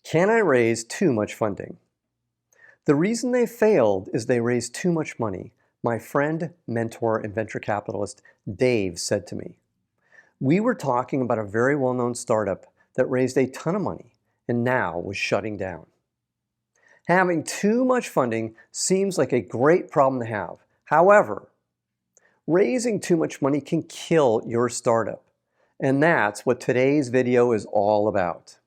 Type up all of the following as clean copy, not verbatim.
Can I raise too much funding? The reason they failed is they raised too much money. My friend, mentor, and venture capitalist Dave said to me, we were talking about a very well-known startup that raised a ton of money and now was shutting down. Having too much funding seems like a great problem to have. However, raising too much money can kill your startup. And that's what today's video is all about.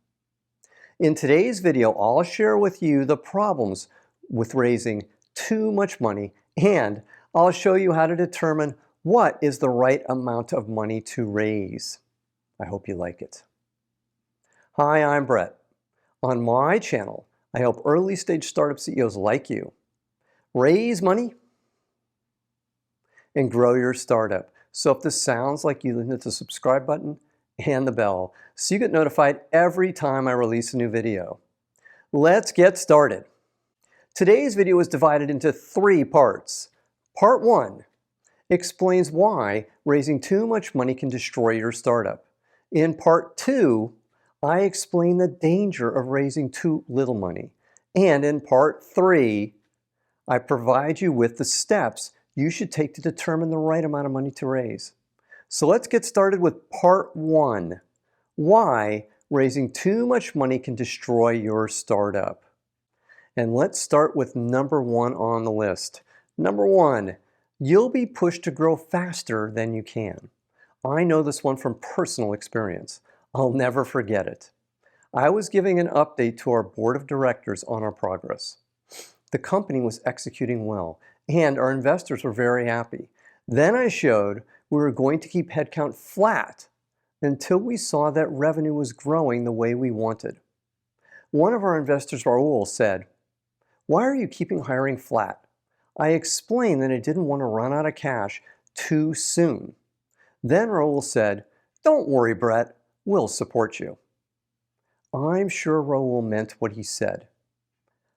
In today's video, I'll share with you the problems with raising too much money, and I'll show you how to determine what is the right amount of money to raise. I hope you like it. Hi, I'm Brett. On my channel, I help early stage startup CEOs like you raise money and grow your startup. So if this sounds like you hit the subscribe button and the bell so you get notified every time I release a new video. Let's get started. Today's video is divided into 3 parts. Part 1 explains why raising too much money can destroy your startup. In Part 2, I explain the danger of raising too little money. And in Part 3, I provide you with the steps you should take to determine the right amount of money to raise. So let's get started with Part 1, why raising too much money can destroy your startup. And let's start with number 1 on the list. Number 1, you'll be pushed to grow faster than you can. I know this one from personal experience. I'll never forget it. I was giving an update to our board of directors on our progress. The company was executing well, and our investors were very happy. Then I showed we were going to keep headcount flat until we saw that revenue was growing the way we wanted. One of our investors, Raul, said, "Why are you keeping hiring flat?" I explained that I didn't want to run out of cash too soon. Then Raul said, "Don't worry, Brett, we'll support you." I'm sure Raul meant what he said.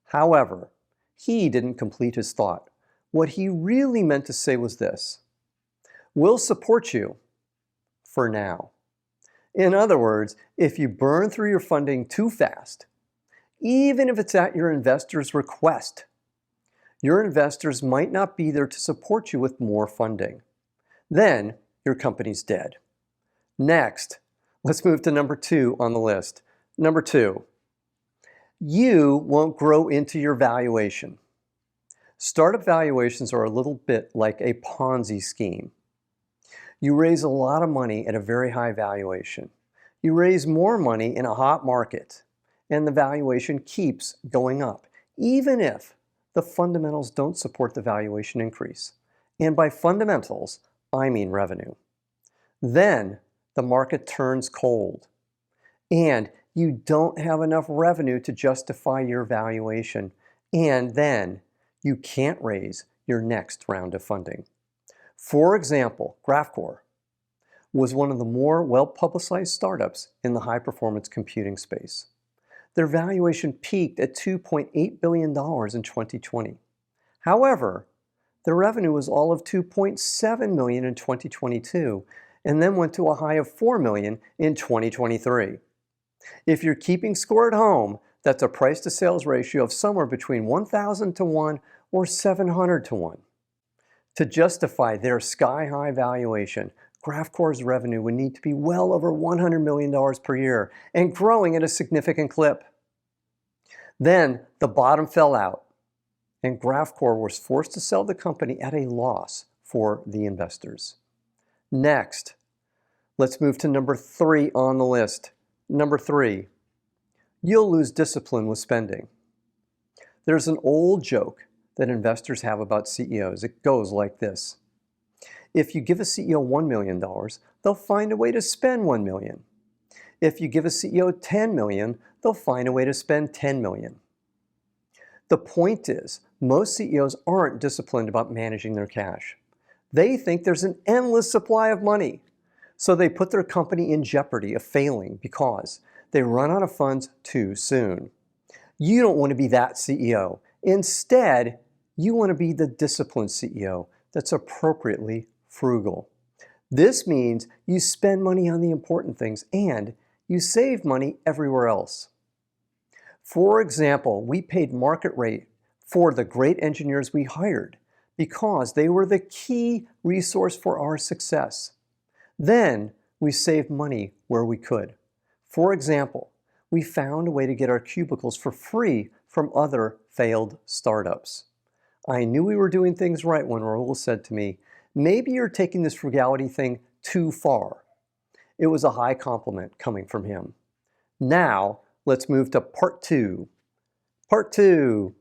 However, he didn't complete his thought. What he really meant to say was this: we'll support you for now. In other words, if you burn through your funding too fast, even if it's at your investor's request, your investors might not be there to support you with more funding. Then your company's dead. Next, let's move to number 2 on the list. Number 2, you won't grow into your valuation. Startup valuations are a little bit like a Ponzi scheme. You raise a lot of money at a very high valuation. You raise more money in a hot market, and the valuation keeps going up, even if the fundamentals don't support the valuation increase. And by fundamentals, I mean revenue. Then the market turns cold, and you don't have enough revenue to justify your valuation, and then you can't raise your next round of funding. For example, Graphcore was one of the more well-publicized startups in the high-performance computing space. Their valuation peaked at $2.8 billion in 2020. However, their revenue was all of $2.7 million in 2022 and then went to a high of $4 million in 2023. If you're keeping score at home, that's a price-to-sales ratio of somewhere between 1,000 to 1 or 700 to 1. To justify their sky-high valuation, Graphcore's revenue would need to be well over $100 million per year and growing at a significant clip. Then the bottom fell out, and Graphcore was forced to sell the company at a loss for the investors. Next, let's move to number 3 on the list. Number 3, you'll lose discipline with spending. There's an old joke that investors have about CEOs. It goes like this: if you give a CEO $1 million, they'll find a way to spend $1 million. If you give a CEO $10 million, they'll find a way to spend $10 million. The point is, most CEOs aren't disciplined about managing their cash. They think there's an endless supply of money, so they put their company in jeopardy of failing because they run out of funds too soon. You don't want to be that CEO. Instead, you want to be the disciplined CEO that's appropriately frugal. This means you spend money on the important things and you save money everywhere else. For example, we paid market rate for the great engineers we hired because they were the key resource for our success. Then we saved money where we could. For example, we found a way to get our cubicles for free from other failed startups. I knew we were doing things right when Raul said to me, "Maybe you're taking this frugality thing too far." It was a high compliment coming from him. Now, let's move to part two. Part two,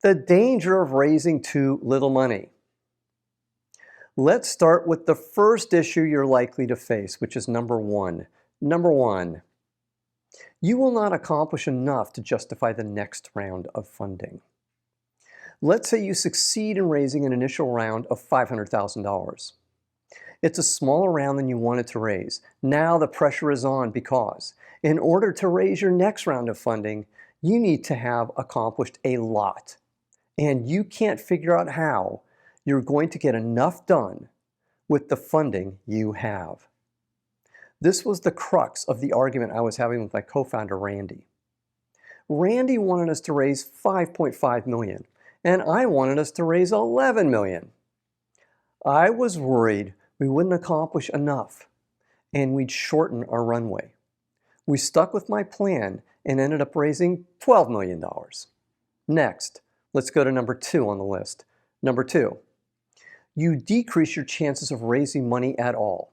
the danger of raising too little money. Let's start with the first issue you're likely to face, which is number one. Number one, you will not accomplish enough to justify the next round of funding. Let's say you succeed in raising an initial round of $500,000. It's a smaller round than you wanted to raise. Now the pressure is on because in order to raise your next round of funding, you need to have accomplished a lot. And you can't figure out how you're going to get enough done with the funding you have. This was the crux of the argument I was having with my co-founder, Randy. Randy wanted us to raise $5.5 million, and I wanted us to raise $11 million. I was worried we wouldn't accomplish enough, and we'd shorten our runway. We stuck with my plan and ended up raising $12 million. Next, let's go to number two on the list. Number two, you decrease your chances of raising money at all.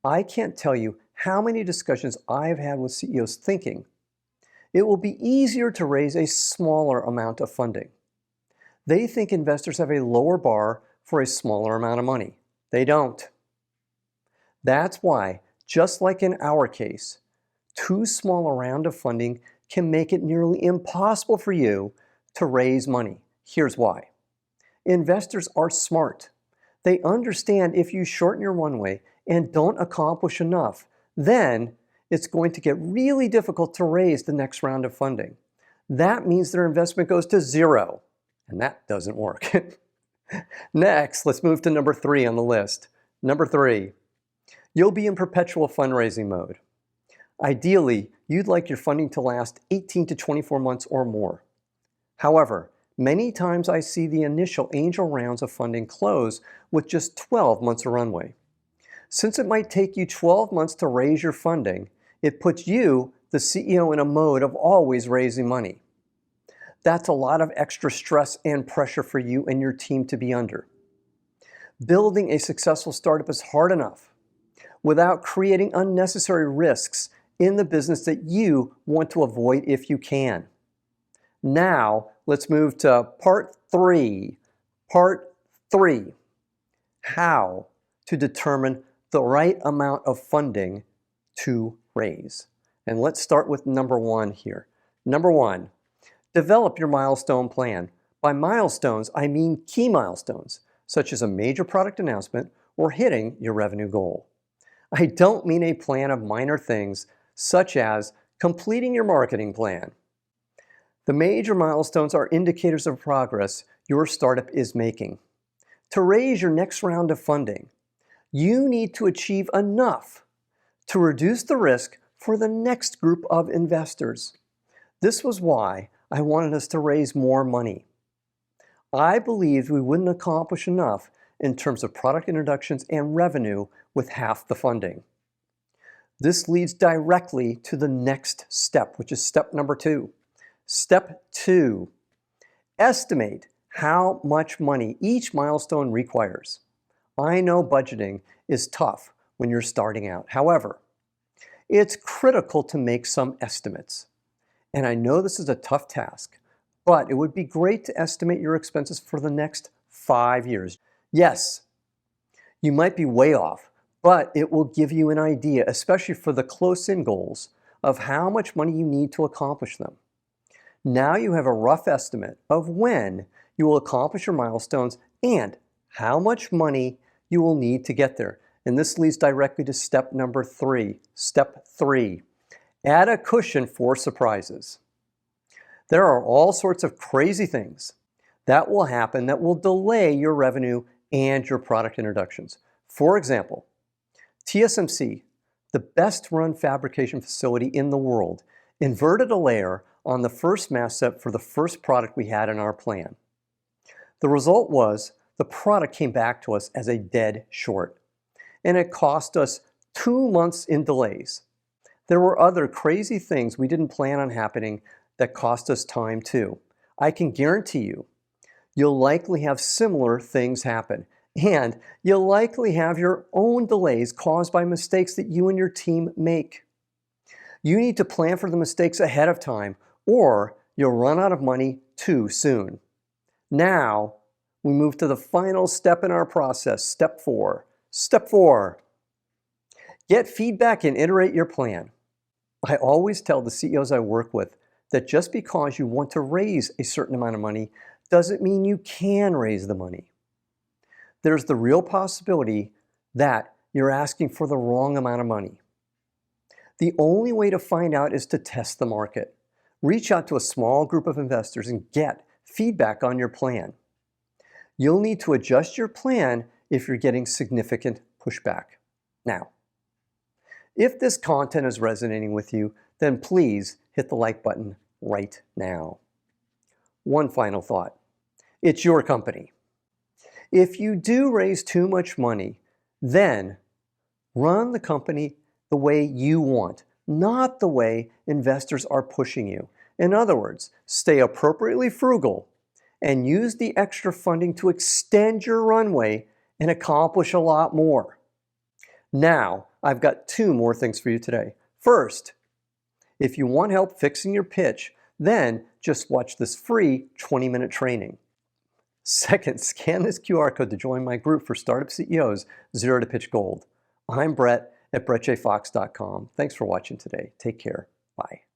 I can't tell you how many discussions I've had with CEOs thinking it will be easier to raise a smaller amount of funding. They think investors have a lower bar for a smaller amount of money. They don't. That's why, just like in our case, too small a round of funding can make it nearly impossible for you to raise money. Here's why. Investors are smart. They understand if you shorten your runway and don't accomplish enough, then it's going to get really difficult to raise the next round of funding. That means their investment goes to zero, and that doesn't work. Next, let's move to number three on the list. Number three, you'll be in perpetual fundraising mode. Ideally, you'd like your funding to last 18 to 24 months or more. However, many times I see the initial angel rounds of funding close with just 12 months of runway. Since it might take you 12 months to raise your funding, it puts you, the CEO, in a mode of always raising money. That's a lot of extra stress and pressure for you and your team to be under. Building a successful startup is hard enough without creating unnecessary risks in the business that you want to avoid if you can. Now, let's move to part three. Part three, how to determine the right amount of funding to raise. And let's start with number one here. Number one, develop your milestone plan. By milestones, I mean key milestones, such as a major product announcement or hitting your revenue goal. I don't mean a plan of minor things, such as completing your marketing plan. The major milestones are indicators of progress your startup is making. To raise your next round of funding, you need to achieve enough to reduce the risk for the next group of investors. This was why I wanted us to raise more money. I believed we wouldn't accomplish enough in terms of product introductions and revenue with half the funding. This leads directly to the next step, which is step number two. Step two, estimate how much money each milestone requires. I know budgeting is tough when you're starting out. However, it's critical to make some estimates. And I know this is a tough task, but it would be great to estimate your expenses for the next 5 years. Yes, you might be way off, but it will give you an idea, especially for the close-in goals, of how much money you need to accomplish them. Now you have a rough estimate of when you will accomplish your milestones and how much money you will need to get there. And this leads directly to step number three. Step three, add a cushion for surprises. There are all sorts of crazy things that will happen that will delay your revenue and your product introductions. For example, TSMC, the best run fabrication facility in the world, inverted a layer on the first mask set for the first product we had in our plan. The result was the product came back to us as a dead short, and it cost us 2 months in delays. There were other crazy things we didn't plan on happening that cost us time too. I can guarantee you'll likely have similar things happen, and you'll likely have your own delays caused by mistakes that you and your team make. You need to plan for the mistakes ahead of time, or you'll run out of money too soon. Now, we move to the final step in our process, step 4. Step 4, get feedback and iterate your plan. I always tell the CEOs I work with that just because you want to raise a certain amount of money doesn't mean you can raise the money. There's the real possibility that you're asking for the wrong amount of money. The only way to find out is to test the market. Reach out to a small group of investors and get feedback on your plan. You'll need to adjust your plan if you're getting significant pushback. Now, if this content is resonating with you, then please hit the like button right now. One final thought. It's your company. If you do raise too much money, then run the company the way you want, not the way investors are pushing you. In other words, stay appropriately frugal and use the extra funding to extend your runway and accomplish a lot more. Now, I've got 2 more things for you today. First, if you want help fixing your pitch, then just watch this free 20-minute training. Second, scan this QR code to join my group for startup CEOs, Zero to Pitch Gold. I'm Brett at brettjfox.com. Thanks for watching today. Take care. Bye.